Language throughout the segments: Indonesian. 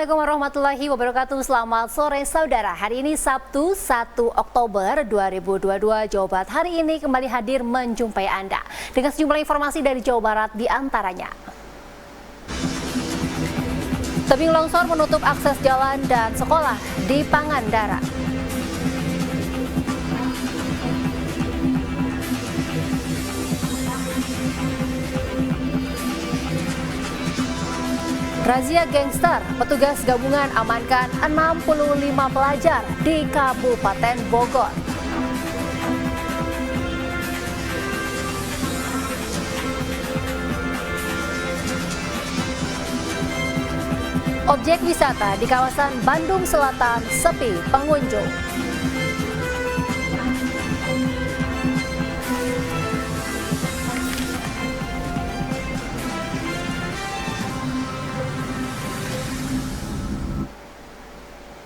Assalamualaikum warahmatullahi wabarakatuh. Selamat sore saudara. Hari ini Sabtu 1 Oktober 2022, Jawa Barat hari ini kembali hadir menjumpai Anda dengan sejumlah informasi dari Jawa Barat, di antaranya. Tebing longsor menutup akses jalan dan sekolah di Pangandaran. Razia gangster, petugas gabungan amankan 65 pelajar di Kabupaten Bogor. Objek wisata di kawasan Bandung Selatan sepi pengunjung.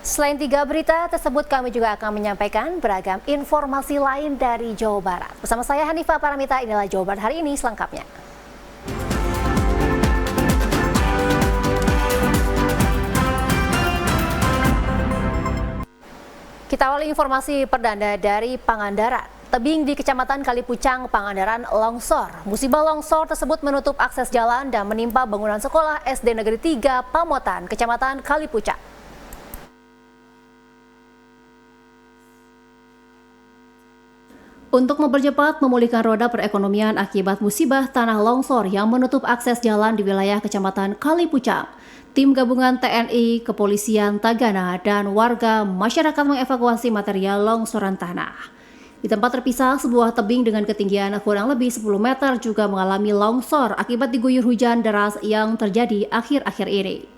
Selain 3 berita tersebut, kami juga akan menyampaikan beragam informasi lain dari Jawa Barat. Bersama saya Hanifah Paramita, inilah Jawa Barat hari ini selengkapnya. Kita awali informasi perdana dari Pangandaran. Tebing di Kecamatan Kalipucang, Pangandaran longsor. Musibah longsor tersebut menutup akses jalan dan menimpa bangunan sekolah SD Negeri 3 Pamotan, Kecamatan Kalipucang. Untuk mempercepat memulihkan roda perekonomian akibat musibah tanah longsor yang menutup akses jalan di wilayah Kecamatan Kalipucang, tim gabungan TNI, Kepolisian Tagana, dan warga masyarakat mengevakuasi material longsoran tanah. Di tempat terpisah, sebuah tebing dengan ketinggian kurang lebih 10 meter juga mengalami longsor akibat diguyur hujan deras yang terjadi akhir-akhir ini.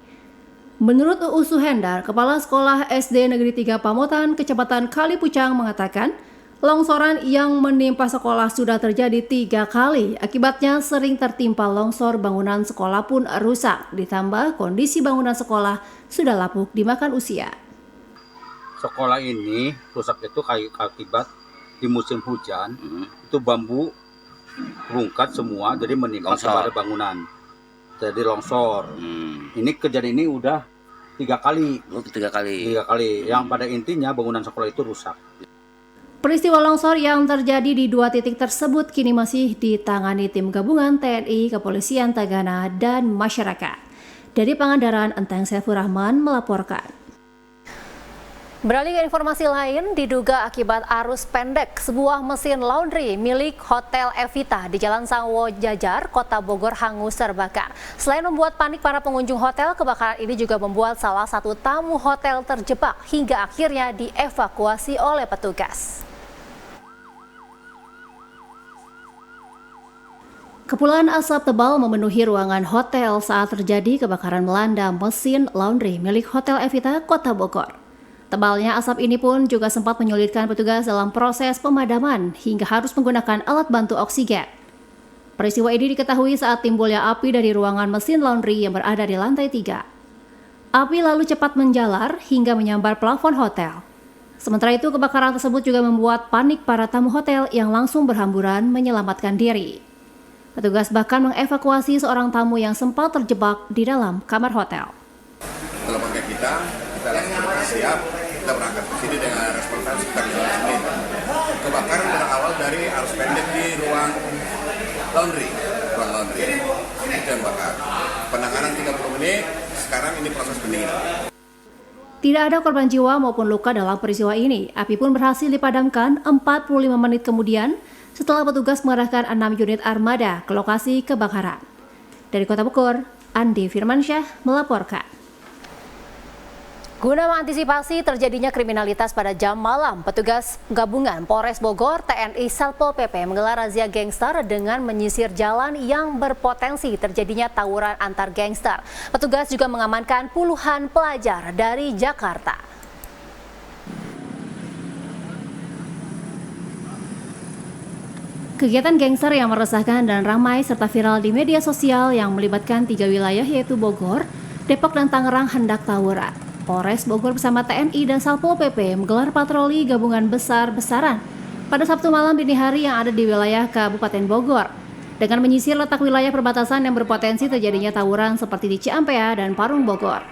Menurut UU Suhendar, Kepala Sekolah SD Negeri 3 Pamotan, Kecamatan Kalipucang mengatakan, longsoran yang menimpa sekolah sudah terjadi 3 kali. Akibatnya sering tertimpa longsor, bangunan sekolah pun rusak. Ditambah kondisi bangunan sekolah sudah lapuk dimakan usia. Sekolah ini rusak itu akibat di musim hujan, itu bambu rungkat semua, jadi menimpa pada bangunan. Jadi longsor. Ini kejadian ini udah 3 kali. 3 kali. Yang pada intinya bangunan sekolah itu rusak. Peristiwa longsor yang terjadi di 2 titik tersebut kini masih ditangani tim gabungan TNI, Kepolisian Tagana, dan masyarakat. Dari Pangandaran, Enteng Saiful Rahman melaporkan. Beralih ke informasi lain, diduga akibat arus pendek, sebuah mesin laundry milik Hotel Evita di Jalan Sangwo Jajar, Kota Bogor hangus terbakar. Selain membuat panik para pengunjung hotel, kebakaran ini juga membuat salah satu tamu hotel terjebak hingga akhirnya dievakuasi oleh petugas. Kepulan asap tebal memenuhi ruangan hotel saat terjadi kebakaran melanda mesin laundry milik Hotel Evita, Kota Bogor. Tebalnya asap ini pun juga sempat menyulitkan petugas dalam proses pemadaman hingga harus menggunakan alat bantu oksigen. Peristiwa ini diketahui saat timbulnya api dari ruangan mesin laundry yang berada di lantai 3. Api lalu cepat menjalar hingga menyambar plafon hotel. Sementara itu, kebakaran tersebut juga membuat panik para tamu hotel yang langsung berhamburan menyelamatkan diri. Petugas bahkan mengevakuasi seorang tamu yang sempat terjebak di dalam kamar hotel. Telepon ke kita langsung bersiap, kita berangkat ke sini dengan respon time sekitar 15 menit. Kebakaran berawal dari arus pendek di ruang laundry itu yang bakar. Penanganan 30 menit, sekarang ini proses pendinginan. Tidak ada korban jiwa maupun luka dalam peristiwa ini. Api pun berhasil dipadamkan 45 menit kemudian setelah petugas mengerahkan 6 unit armada ke lokasi kebakaran. Dari Kota Bogor, Andi Firmansyah melaporkan. Guna mengantisipasi terjadinya kriminalitas pada jam malam, petugas gabungan Polres Bogor, TNI, Satpol PP menggelar razia gangster dengan menyisir jalan yang berpotensi terjadinya tawuran antar gangster. Petugas juga mengamankan puluhan pelajar dari Jakarta. Kegiatan gangster yang meresahkan dan ramai serta viral di media sosial yang melibatkan 3 wilayah yaitu Bogor, Depok, dan Tangerang hendak tawuran. Polres Bogor bersama TNI dan Satpol PP menggelar patroli gabungan besar-besaran pada Sabtu malam dini hari yang ada di wilayah Kabupaten Bogor. Dengan menyisir letak wilayah perbatasan yang berpotensi terjadinya tawuran seperti di Ciampea dan Parung Bogor.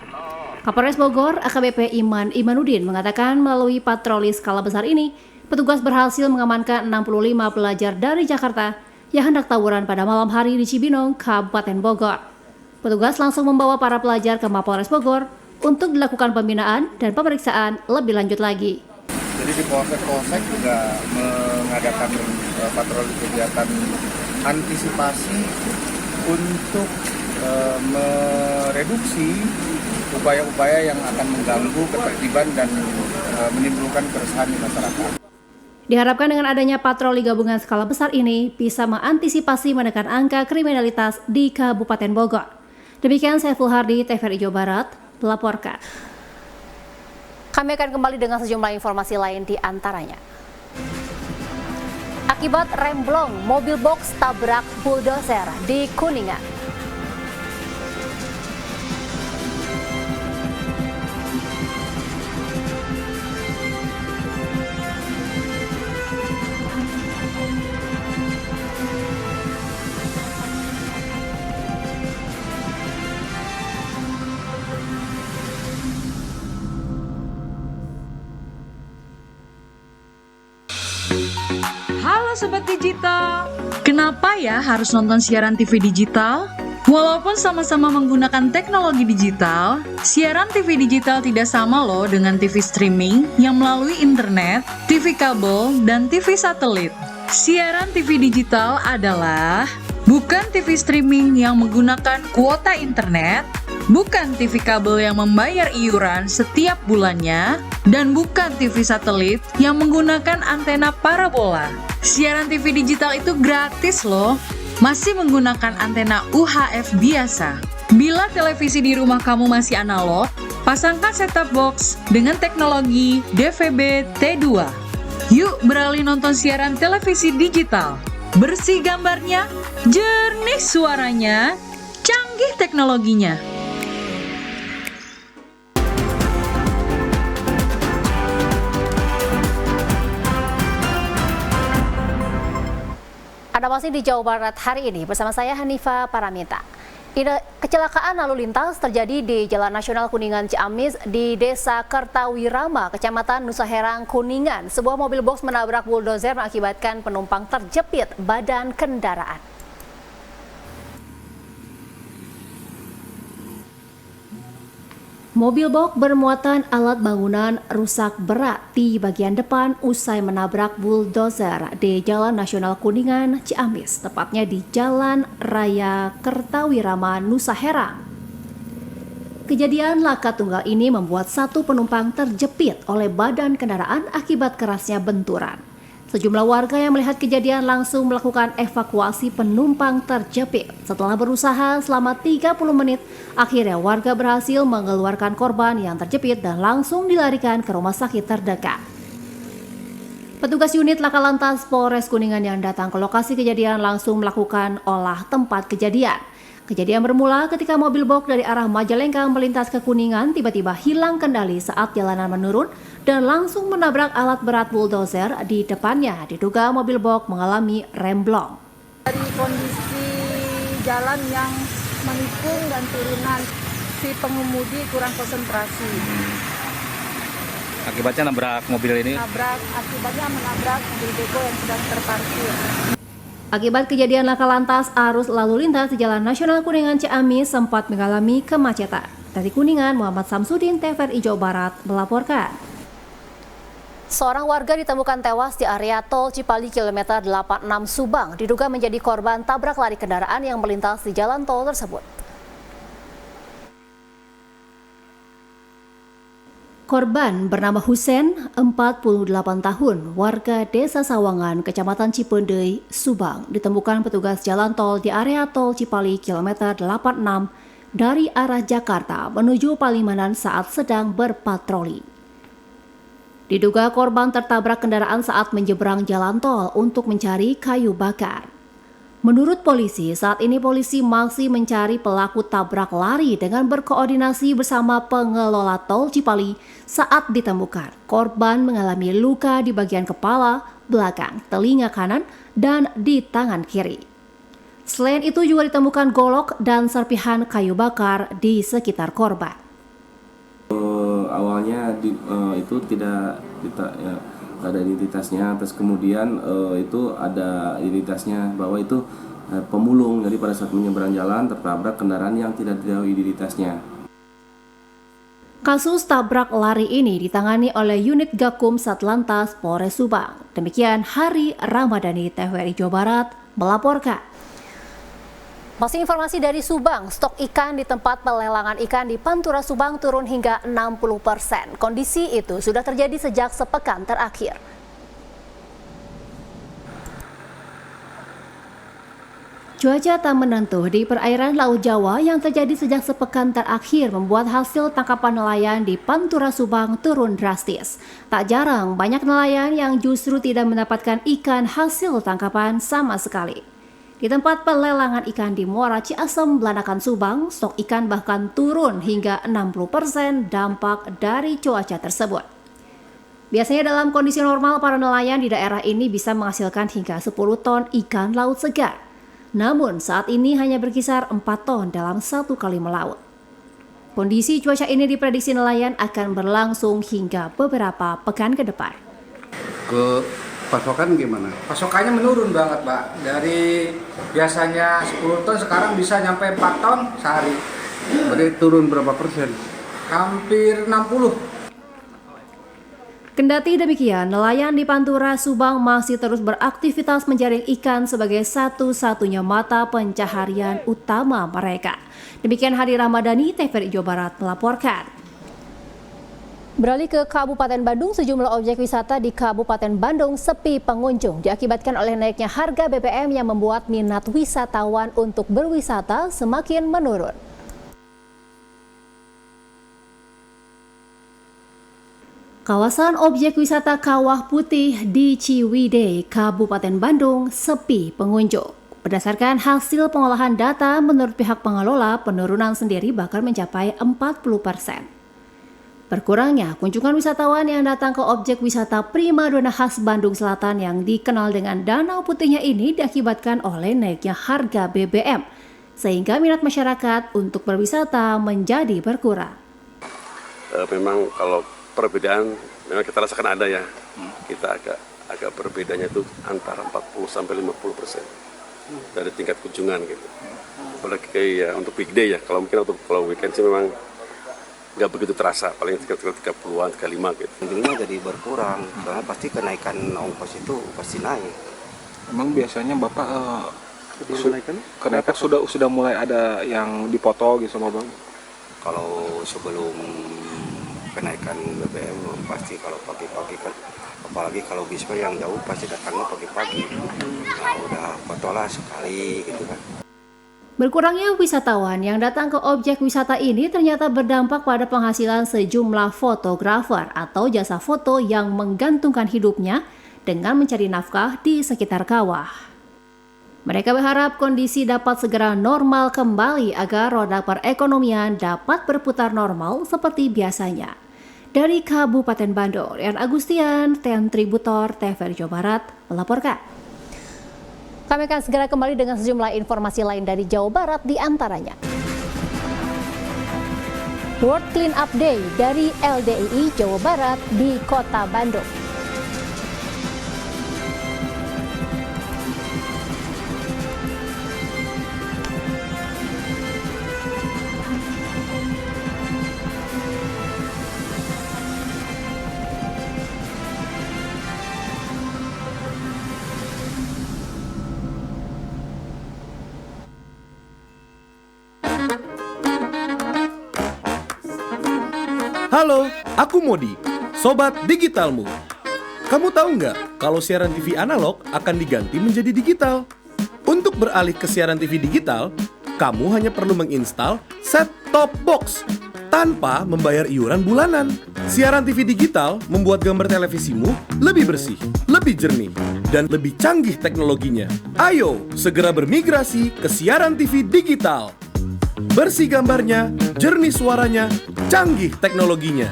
Kapolres Bogor, AKBP Iman Imanuddin mengatakan melalui patroli skala besar ini, petugas berhasil mengamankan 65 pelajar dari Jakarta yang hendak tawuran pada malam hari di Cibinong, Kabupaten Bogor. Petugas langsung membawa para pelajar ke Mapolres Bogor untuk dilakukan pembinaan dan pemeriksaan lebih lanjut lagi. Jadi di polsek juga mengadakan patroli kegiatan antisipasi untuk mereduksi upaya-upaya yang akan mengganggu ketertiban dan menimbulkan keresahan di masyarakat. Diharapkan dengan adanya patroli gabungan skala besar ini bisa mengantisipasi menekan angka kriminalitas di Kabupaten Bogor. Demikian Saiful Hardi, TVRI Jawa Barat, melaporkan. Kami akan kembali dengan sejumlah informasi lain di antaranya. Akibat remblong, mobil box tabrak bulldozer di Kuningan. Halo Sobat Digital, kenapa ya harus nonton siaran TV digital? Walaupun sama-sama menggunakan teknologi digital, siaran TV digital tidak sama loh dengan TV streaming yang melalui internet, TV kabel, dan TV satelit. Siaran TV digital adalah bukan TV streaming yang menggunakan kuota internet, bukan TV kabel yang membayar iuran setiap bulannya, dan bukan TV satelit yang menggunakan antena parabola. Siaran TV digital itu gratis loh, masih menggunakan antena UHF biasa. Bila televisi di rumah kamu masih analog, pasangkan set-top box dengan teknologi DVB T2. Yuk beralih nonton siaran televisi digital. Bersih gambarnya, jernih suaranya, canggih teknologinya. Anda masih di Jawa Barat hari ini bersama saya Hanifa Paramita. Kecelakaan lalu lintas terjadi di Jalan Nasional Kuningan Ciamis di Desa Kertawirama, Kecamatan Nusa Herang, Kuningan. Sebuah mobil box menabrak bulldozer mengakibatkan penumpang terjepit badan kendaraan. Mobil box bermuatan alat bangunan rusak berat di bagian depan usai menabrak bulldozer di Jalan Nasional Kuningan, Ciamis, tepatnya di Jalan Raya Kertawirama, Nusa Herang. Kejadian laka tunggal ini membuat satu penumpang terjepit oleh badan kendaraan akibat kerasnya benturan. Sejumlah warga yang melihat kejadian langsung melakukan evakuasi penumpang terjepit. Setelah berusaha selama 30 menit, akhirnya warga berhasil mengeluarkan korban yang terjepit dan langsung dilarikan ke rumah sakit terdekat. Petugas unit Laka Lantas Polres Kuningan yang datang ke lokasi kejadian langsung melakukan olah tempat kejadian. Kejadian bermula ketika mobil box dari arah Majalengka melintas ke Kuningan tiba-tiba hilang kendali saat jalanan menurun dan langsung menabrak alat berat bulldozer di depannya. Diduga mobil box mengalami remblong. Dari kondisi jalan yang menikung dan turunan, si pengemudi kurang konsentrasi. Akibatnya nabrak mobil ini? Akibatnya menabrak mobil beko yang sedang terparkir. Akibat kejadian laka lantas, arus lalu lintas di Jalan Nasional Kuningan Ciamis sempat mengalami kemacetan. Dari Kuningan, Muhammad Samsudin, TVRI Jawa Barat, melaporkan. Seorang warga ditemukan tewas di area tol Cipali kilometer 86 Subang, diduga menjadi korban tabrak lari kendaraan yang melintas di jalan tol tersebut. Korban bernama Husen, 48 tahun, warga Desa Sawangan, Kecamatan Cipendei, Subang, ditemukan petugas jalan tol di area tol Cipali kilometer 86 dari arah Jakarta menuju Palimanan saat sedang berpatroli. Diduga korban tertabrak kendaraan saat menyeberang jalan tol untuk mencari kayu bakar. Menurut polisi, saat ini polisi masih mencari pelaku tabrak lari dengan berkoordinasi bersama pengelola tol Cipali saat ditemukan. Korban mengalami luka di bagian kepala, belakang, telinga kanan, dan di tangan kiri. Selain itu juga ditemukan golok dan serpihan kayu bakar di sekitar korban. awalnya itu tidak ada identitasnya, terus kemudian itu ada identitasnya bahwa itu pemulung. Jadi pada saat menyeberang jalan tertabrak kendaraan yang tidak diketahui identitasnya. Kasus tabrak lari ini ditangani oleh unit Gakum Satlantas Polres Subang. Demikian Hari Ramadhani, TVRI Jawa Barat melaporkan. Masih informasi dari Subang, stok ikan di tempat pelelangan ikan di Pantura Subang turun hingga 60%. Kondisi itu sudah terjadi sejak sepekan terakhir. Cuaca tak menentu di perairan Laut Jawa yang terjadi sejak sepekan terakhir membuat hasil tangkapan nelayan di Pantura Subang turun drastis. Tak jarang banyak nelayan yang justru tidak mendapatkan ikan hasil tangkapan sama sekali. Di tempat pelelangan ikan di Muara Ciasem, Belanakan Subang, stok ikan bahkan turun hingga 60% dampak dari cuaca tersebut. Biasanya dalam kondisi normal para nelayan di daerah ini bisa menghasilkan hingga 10 ton ikan laut segar. Namun saat ini hanya berkisar 4 ton dalam satu kali melaut. Kondisi cuaca ini diprediksi nelayan akan berlangsung hingga beberapa pekan ke depan. Ke pasokan gimana? Pasokannya menurun banget, Pak. Dari biasanya 10 ton sekarang bisa nyampe 4 ton sehari. Berarti turun berapa persen? Hampir 60. Kendati demikian, nelayan di Pantura Subang masih terus beraktivitas menjaring ikan sebagai satu-satunya mata pencaharian utama mereka. Demikian Hari Ramadhani, TVRI Jawa Barat melaporkan. Beralih ke Kabupaten Bandung, sejumlah objek wisata di Kabupaten Bandung sepi pengunjung diakibatkan oleh naiknya harga BBM yang membuat minat wisatawan untuk berwisata semakin menurun. Kawasan objek wisata Kawah Putih di Ciwidey, Kabupaten Bandung, sepi pengunjung. Berdasarkan hasil pengolahan data, menurut pihak pengelola, penurunan sendiri bahkan mencapai 40%. Berkurangnya kunjungan wisatawan yang datang ke objek wisata primadona khas Bandung Selatan yang dikenal dengan Danau Putihnya ini diakibatkan oleh naiknya harga BBM, sehingga minat masyarakat untuk berwisata menjadi berkurang. Memang kalau perbedaan memang kita rasakan ada ya. Kita agak berbedanya itu antara 40-50% dari tingkat kunjungan gitu. Apalagi ya untuk weekday ya. Kalau mungkin kalau weekend sih memang nggak begitu terasa, paling sekitar 30-an, 35 gitu. Kunjungnya jadi berkurang, karena pasti kenaikan ongkos itu pasti naik. Emang biasanya Bapak kenaikan sudah mulai ada yang dipoto gitu sama Bang? Kalau sebelum kenaikan BBM pasti kalau pagi-pagi kan, apalagi kalau bisma yang jauh pasti datangnya pagi-pagi. Nah udah fotolah sekali gitu kan. Berkurangnya wisatawan yang datang ke objek wisata ini ternyata berdampak pada penghasilan sejumlah fotografer atau jasa foto yang menggantungkan hidupnya dengan mencari nafkah di sekitar kawah. Mereka berharap kondisi dapat segera normal kembali agar roda perekonomian dapat berputar normal seperti biasanya. Dari Kabupaten Bandung, Rian Agustian, Tentributor, TVRI Jawa Barat melaporkan. Kami akan segera kembali dengan sejumlah informasi lain dari Jawa Barat, di antaranya World Clean Up Day dari LDII Jawa Barat di Kota Bandung. Halo, aku Modi, Sobat Digitalmu. Kamu tahu nggak kalau siaran TV analog akan diganti menjadi digital? Untuk beralih ke siaran TV digital, kamu hanya perlu menginstal set-top box tanpa membayar iuran bulanan. Siaran TV digital membuat gambar televisimu lebih bersih, lebih jernih, dan lebih canggih teknologinya. Ayo, segera bermigrasi ke siaran TV digital. Bersih gambarnya, jernih suaranya, canggih teknologinya.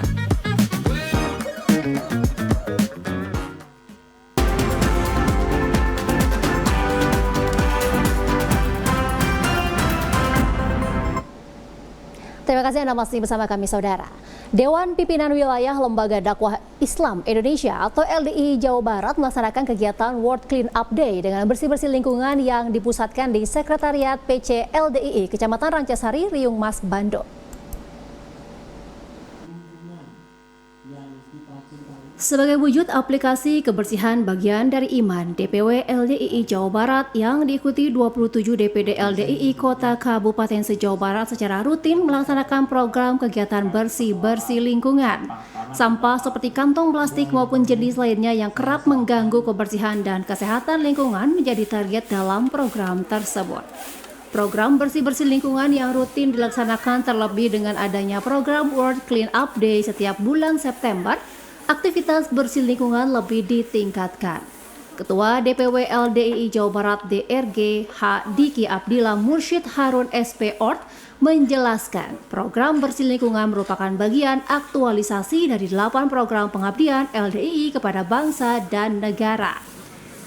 Terima kasih Anda masih bersama kami, Saudara. Dewan Pimpinan Wilayah Lembaga Dakwah Islam Indonesia atau LDI Jawa Barat melaksanakan kegiatan World Clean Up Day dengan bersih-bersih lingkungan yang dipusatkan di Sekretariat PC LDII Kecamatan Rancasari, Riung Mas, Bandung. Sebagai wujud aplikasi kebersihan bagian dari iman, DPW LDII Jawa Barat yang diikuti 27 DPD LDII Kota Kabupaten se-Jawa Barat secara rutin melaksanakan program kegiatan bersih-bersih lingkungan. Sampah seperti kantong plastik maupun jenis lainnya yang kerap mengganggu kebersihan dan kesehatan lingkungan menjadi target dalam program tersebut. Program bersih-bersih lingkungan yang rutin dilaksanakan terlebih dengan adanya program World Clean Up Day setiap bulan September, aktivitas bersih lingkungan lebih ditingkatkan. Ketua DPW LDII Jawa Barat DRG H. Diki Abdillah Mursyid Harun SP Ort menjelaskan program bersih lingkungan merupakan bagian aktualisasi dari 8 program pengabdian LDII kepada bangsa dan negara.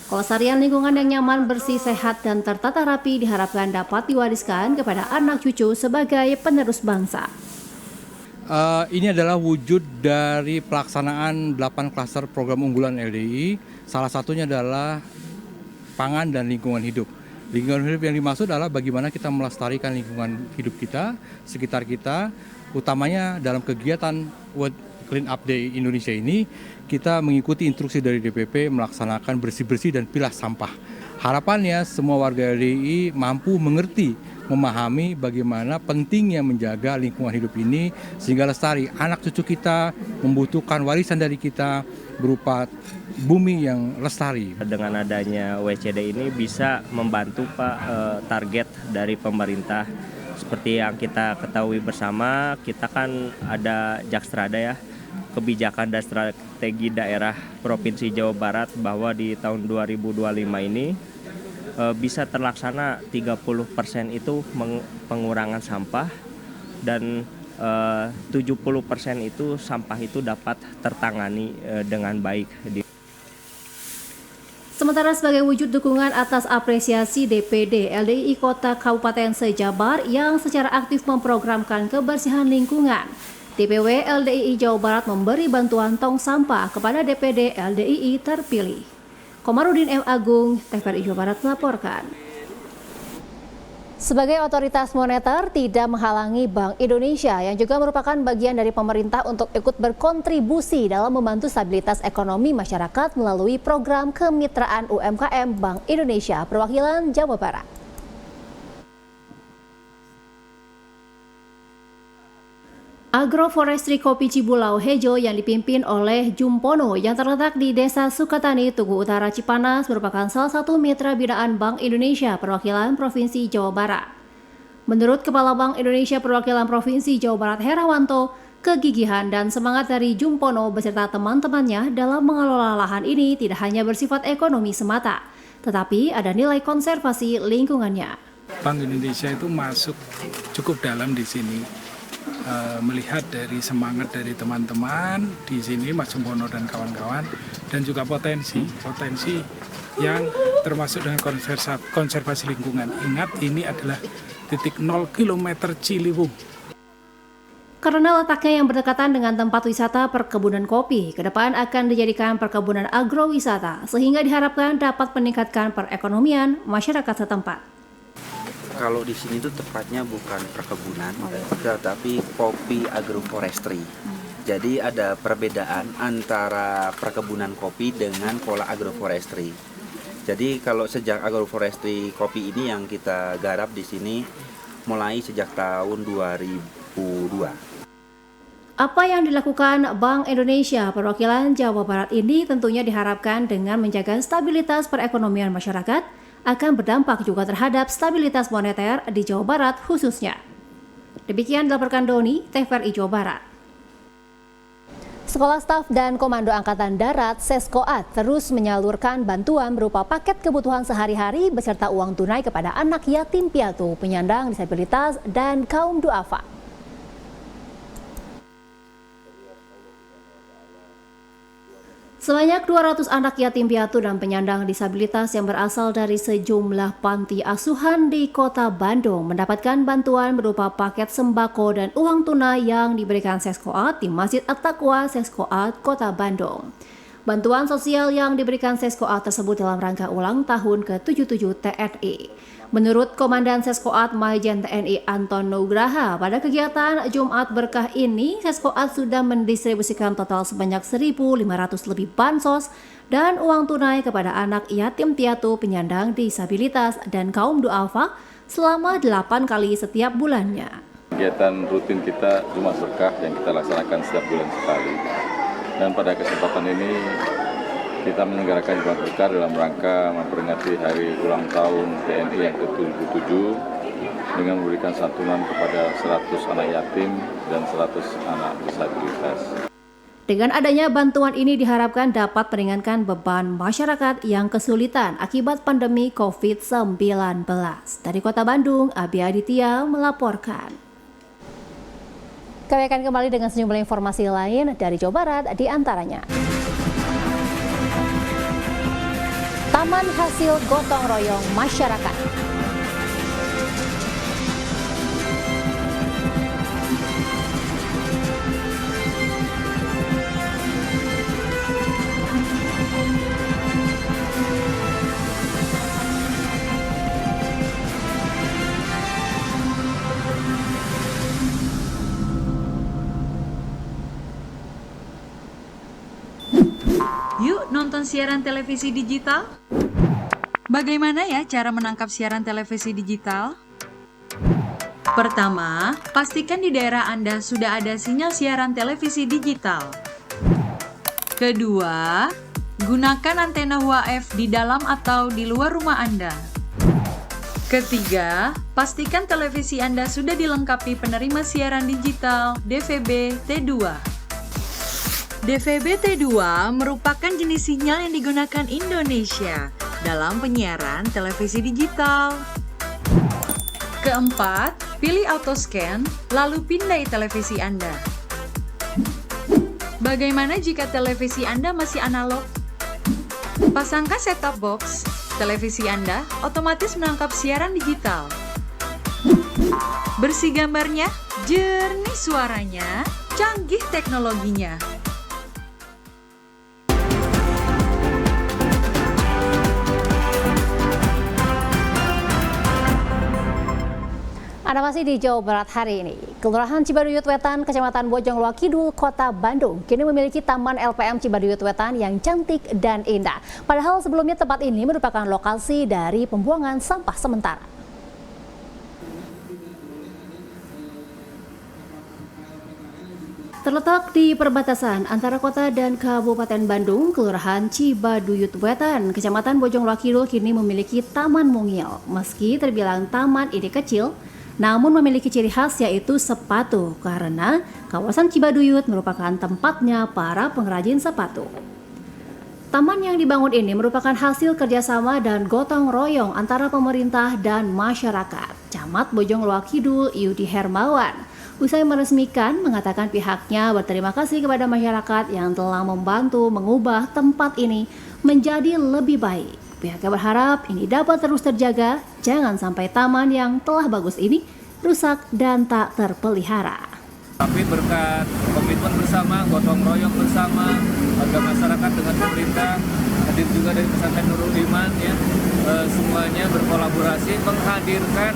Kelestarian lingkungan yang nyaman, bersih, sehat, dan tertata rapi diharapkan dapat diwariskan kepada anak cucu sebagai penerus bangsa. Ini adalah wujud dari pelaksanaan 8 klaster program unggulan LDII. Salah satunya adalah pangan dan lingkungan hidup. Lingkungan hidup yang dimaksud adalah bagaimana kita melestarikan lingkungan hidup kita, sekitar kita, utamanya dalam kegiatan World Clean Up Day Indonesia ini, kita mengikuti instruksi dari DPP melaksanakan bersih-bersih dan pilah sampah. Harapannya semua warga LDII mampu mengerti, memahami bagaimana pentingnya menjaga lingkungan hidup ini sehingga lestari. Anak cucu kita membutuhkan warisan dari kita berupa bumi yang lestari. Dengan adanya WCD ini bisa membantu Pak target dari pemerintah. Seperti yang kita ketahui bersama, kita kan ada Jakstrada ya, kebijakan dan strategi daerah Provinsi Jawa Barat bahwa di tahun 2025 ini bisa terlaksana 30% itu pengurangan sampah dan 70% itu sampah itu dapat tertangani dengan baik. Sementara sebagai wujud dukungan atas apresiasi DPD LDII Kota Kabupaten se-Jabar yang secara aktif memprogramkan kebersihan lingkungan, DPW LDII Jawa Barat memberi bantuan tong sampah kepada DPD LDII terpilih. Komarudin M. Agung, TVRI Jawa Barat melaporkan. Sebagai otoritas moneter tidak menghalangi Bank Indonesia yang juga merupakan bagian dari pemerintah untuk ikut berkontribusi dalam membantu stabilitas ekonomi masyarakat melalui program kemitraan UMKM Bank Indonesia perwakilan Jawa Barat. Agroforestry Kopi Cibulau Hejo yang dipimpin oleh Jumpono yang terletak di Desa Sukatani, Tugu Utara, Cipanas merupakan salah satu mitra binaan Bank Indonesia perwakilan Provinsi Jawa Barat. Menurut Kepala Bank Indonesia perwakilan Provinsi Jawa Barat Herawanto, kegigihan dan semangat dari Jumpono beserta teman-temannya dalam mengelola lahan ini tidak hanya bersifat ekonomi semata, tetapi ada nilai konservasi lingkungannya. Bank Indonesia itu masuk cukup dalam di sini. Melihat dari semangat dari teman-teman di sini, Mas Jumpono dan kawan-kawan, dan juga potensi yang termasuk dengan konservasi lingkungan. Ingat, ini adalah titik 0 km Ciliwung. Karena letaknya yang berdekatan dengan tempat wisata perkebunan kopi, ke depan akan dijadikan perkebunan agrowisata, sehingga diharapkan dapat meningkatkan perekonomian masyarakat setempat. Kalau di sini tuh tepatnya bukan perkebunan, tetapi kopi agroforestry. Jadi ada perbedaan antara perkebunan kopi dengan pola agroforestry. Jadi kalau sejak agroforestry kopi ini yang kita garap di sini mulai sejak tahun 2002. Apa yang dilakukan Bank Indonesia perwakilan Jawa Barat ini tentunya diharapkan dengan menjaga stabilitas perekonomian masyarakat, akan berdampak juga terhadap stabilitas moneter di Jawa Barat khususnya. Demikian dilaporkan Doni, TVRI Jawa Barat. Sekolah Staf dan Komando Angkatan Darat (Seskoat) terus menyalurkan bantuan berupa paket kebutuhan sehari-hari beserta uang tunai kepada anak yatim piatu, penyandang disabilitas, dan kaum duafa. Sebanyak 200 anak yatim piatu dan penyandang disabilitas yang berasal dari sejumlah panti asuhan di Kota Bandung mendapatkan bantuan berupa paket sembako dan uang tunai yang diberikan Seskoat di Masjid At-Taqwa Seskoat Kota Bandung. Bantuan sosial yang diberikan Seskoat tersebut dalam rangka ulang tahun ke-77 TNI. Menurut Komandan Seskoat Majen TNI Anton Nugraha, pada kegiatan Jumat Berkah ini, Seskoat sudah mendistribusikan total sebanyak 1.500 lebih bansos dan uang tunai kepada anak yatim piatu, penyandang disabilitas, dan kaum duafa selama 8 kali setiap bulannya. Kegiatan rutin kita Jumat Berkah yang kita laksanakan setiap bulan sekali. Dan pada kesempatan ini kita menyelenggarakan Jumat Berkah dalam rangka memperingati hari ulang tahun TNI yang ke-77 dengan memberikan santunan kepada 100 anak yatim dan 100 anak disabilitas. Dengan adanya bantuan ini diharapkan dapat meringankan beban masyarakat yang kesulitan akibat pandemi COVID-19. Dari Kota Bandung, Abi Aditya melaporkan. Kami akan kembali dengan sejumlah informasi lain dari Jawa Barat, di antaranya Taman hasil gotong royong masyarakat. Yuk nonton siaran televisi digital. Bagaimana ya cara menangkap siaran televisi digital? Pertama, pastikan di daerah Anda sudah ada sinyal siaran televisi digital. Kedua, gunakan antena UHF di dalam atau di luar rumah Anda. Ketiga, pastikan televisi Anda sudah dilengkapi penerima siaran digital DVB T2. DVB T2 merupakan jenis sinyal yang digunakan Indonesia dalam penyiaran televisi digital. Keempat, pilih auto scan, lalu pindai televisi Anda. Bagaimana jika televisi Anda masih analog? Pasangkan set-top box, televisi Anda otomatis menangkap siaran digital. Bersih gambarnya, jernih suaranya, canggih teknologinya. Anda masih di Jawa Barat hari ini. Kelurahan Cibaduyut Wetan, Kecamatan Bojongloa Kidul, Kota Bandung, kini memiliki Taman LPM Cibaduyut Wetan yang cantik dan indah. Padahal sebelumnya tempat ini merupakan lokasi dari pembuangan sampah sementara. Terletak di perbatasan antara kota dan Kabupaten Bandung, Kelurahan Cibaduyut Wetan, Kecamatan Bojongloa Kidul kini memiliki Taman Mungil. Meski terbilang taman ini kecil, namun memiliki ciri khas yaitu sepatu, karena kawasan Cibaduyut merupakan tempatnya para pengrajin sepatu. Taman yang dibangun ini merupakan hasil kerjasama dan gotong royong antara pemerintah dan masyarakat. Camat Bojongloa Kidul Yudi Hermawan usai meresmikan mengatakan pihaknya berterima kasih kepada masyarakat yang telah membantu mengubah tempat ini menjadi lebih baik. Pihaknya berharap ini dapat terus terjaga, jangan sampai taman yang telah bagus ini rusak dan tak terpelihara. Tapi berkat komitmen bersama, gotong royong bersama, warga masyarakat dengan pemerintah, hadir juga dari pesantren Nurul Iman, ya, semuanya berkolaborasi menghadirkan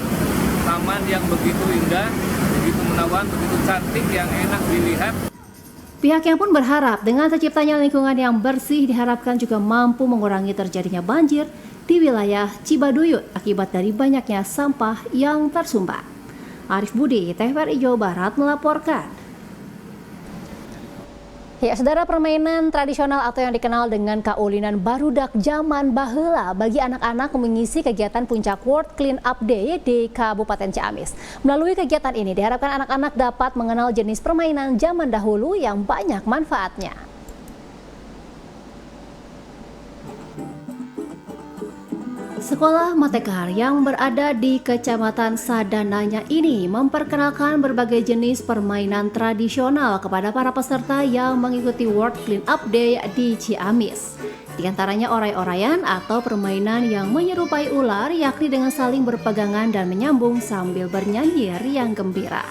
taman yang begitu indah, begitu menawan, begitu cantik, yang enak dilihat. Pihaknya pun berharap dengan terciptanya lingkungan yang bersih diharapkan juga mampu mengurangi terjadinya banjir di wilayah Cibaduyut akibat dari banyaknya sampah yang tersumbat. Arif Budi, TVRI Jawa Barat melaporkan. Ya, saudara, permainan tradisional atau yang dikenal dengan kaulinan barudak zaman baheula bagi anak-anak mengisi kegiatan Puncak World Clean Up Day di Kabupaten Ciamis. Melalui kegiatan ini diharapkan anak-anak dapat mengenal jenis permainan zaman dahulu yang banyak manfaatnya. Sekolah Matekar yang berada di Kecamatan Sadananya ini memperkenalkan berbagai jenis permainan tradisional kepada para peserta yang mengikuti World Clean Up Day di Ciamis. Di antaranya orai-oraian atau permainan yang menyerupai ular, yakni dengan saling berpegangan dan menyambung sambil bernyanyi riang gembira.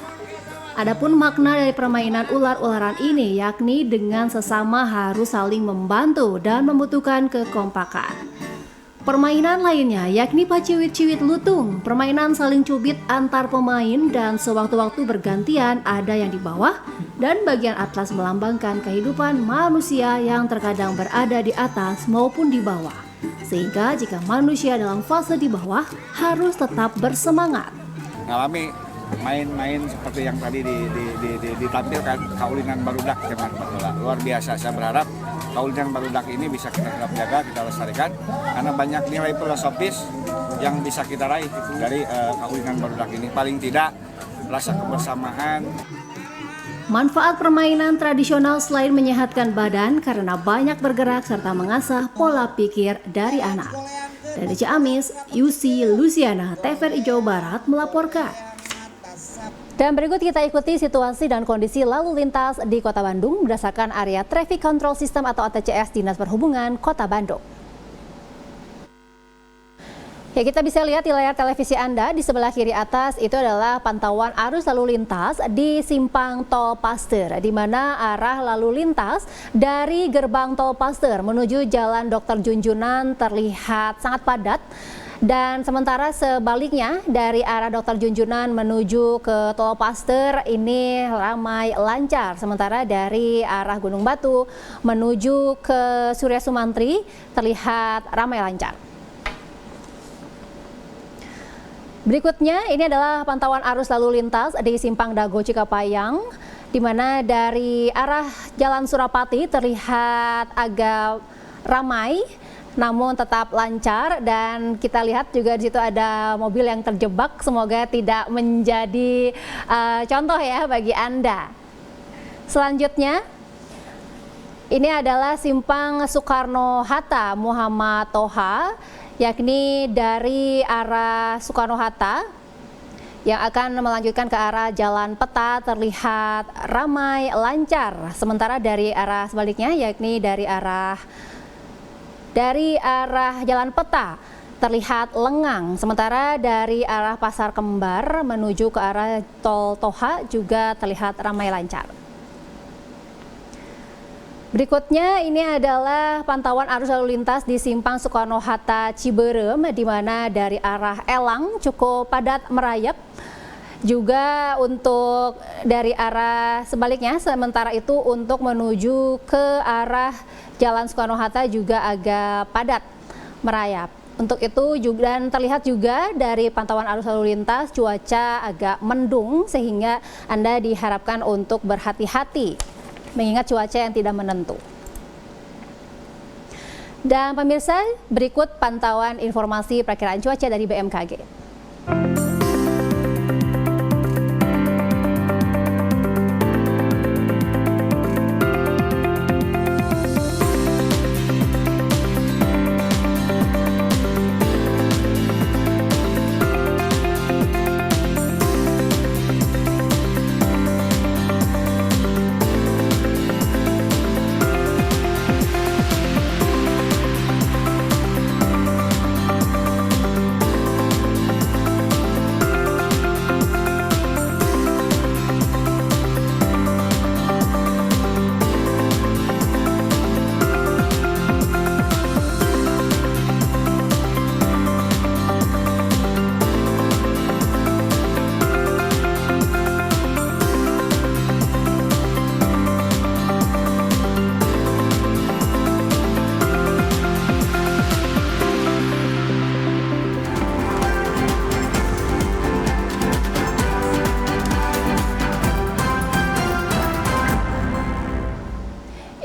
Adapun makna dari permainan ular-ularan ini yakni dengan sesama harus saling membantu dan membutuhkan kekompakan. Permainan lainnya yakni paciwit-ciwit lutung, permainan saling cubit antar pemain dan sewaktu-waktu bergantian ada yang di bawah dan bagian atas melambangkan kehidupan manusia yang terkadang berada di atas maupun di bawah. Sehingga jika manusia dalam fase di bawah harus tetap bersemangat. Ngalami main-main seperti yang tadi ditampilkan kaulinan barudak dengan bola. Luar biasa, saya berharap kaulinan barudak ini bisa kita tetap jaga, kita lestarikan karena banyak nilai filosofis yang bisa kita raih dari kaulinan barudak ini. Paling tidak rasa kebersamaan. Manfaat permainan tradisional selain menyehatkan badan karena banyak bergerak serta mengasah pola pikir dari anak. Dari Ciamis, Yusi Luciana, TVRI Jawa Barat melaporkan. Dan berikut kita ikuti situasi dan kondisi lalu lintas di Kota Bandung berdasarkan area Traffic Control System atau ATCS Dinas Perhubungan Kota Bandung. Ya, kita bisa lihat di layar televisi Anda di sebelah kiri atas itu adalah pantauan arus lalu lintas di Simpang Tol Pasteur, di mana arah lalu lintas dari gerbang Tol Pasteur menuju Jalan Dr. Junjunan terlihat sangat padat. Dan sementara sebaliknya dari arah Dr. Junjunan menuju ke Tol Pasteur ini ramai lancar. Sementara dari arah Gunung Batu menuju ke Surya Sumantri terlihat ramai lancar. Berikutnya ini adalah pantauan arus lalu lintas di Simpang Dago Cikapayang, di mana dari arah Jalan Surapati terlihat agak ramai namun tetap lancar, dan kita lihat juga di situ ada mobil yang terjebak, semoga tidak menjadi contoh ya bagi Anda. Selanjutnya ini adalah Simpang Soekarno-Hatta Muhammad Toha, yakni dari arah Soekarno-Hatta yang akan melanjutkan ke arah Jalan Peta terlihat ramai lancar, sementara dari arah sebaliknya yakni dari arah Jalan Peta terlihat lengang, sementara dari arah Pasar Kembar menuju ke arah Tol Toha juga terlihat ramai lancar. Berikutnya ini adalah pantauan arus lalu lintas di Simpang Soekarno-Hatta Ciberem, di mana dari arah Elang cukup padat merayap. Juga untuk dari arah sebaliknya, sementara itu untuk menuju ke arah Jalan Soekarno-Hatta juga agak padat merayap. Untuk itu juga, dan terlihat juga dari pantauan arus lalu lintas cuaca agak mendung sehingga Anda diharapkan untuk berhati-hati mengingat cuaca yang tidak menentu. Dan pemirsa, berikut pantauan informasi perakiraan cuaca dari BMKG.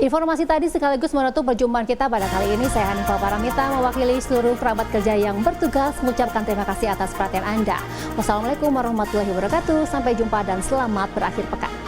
Informasi tadi sekaligus menutup perjumpaan kita pada kali ini. Saya Hanifah Paramita mewakili seluruh kerabat kerja yang bertugas mengucapkan terima kasih atas perhatian Anda. Wassalamualaikum warahmatullahi wabarakatuh. Sampai jumpa dan selamat berakhir pekan.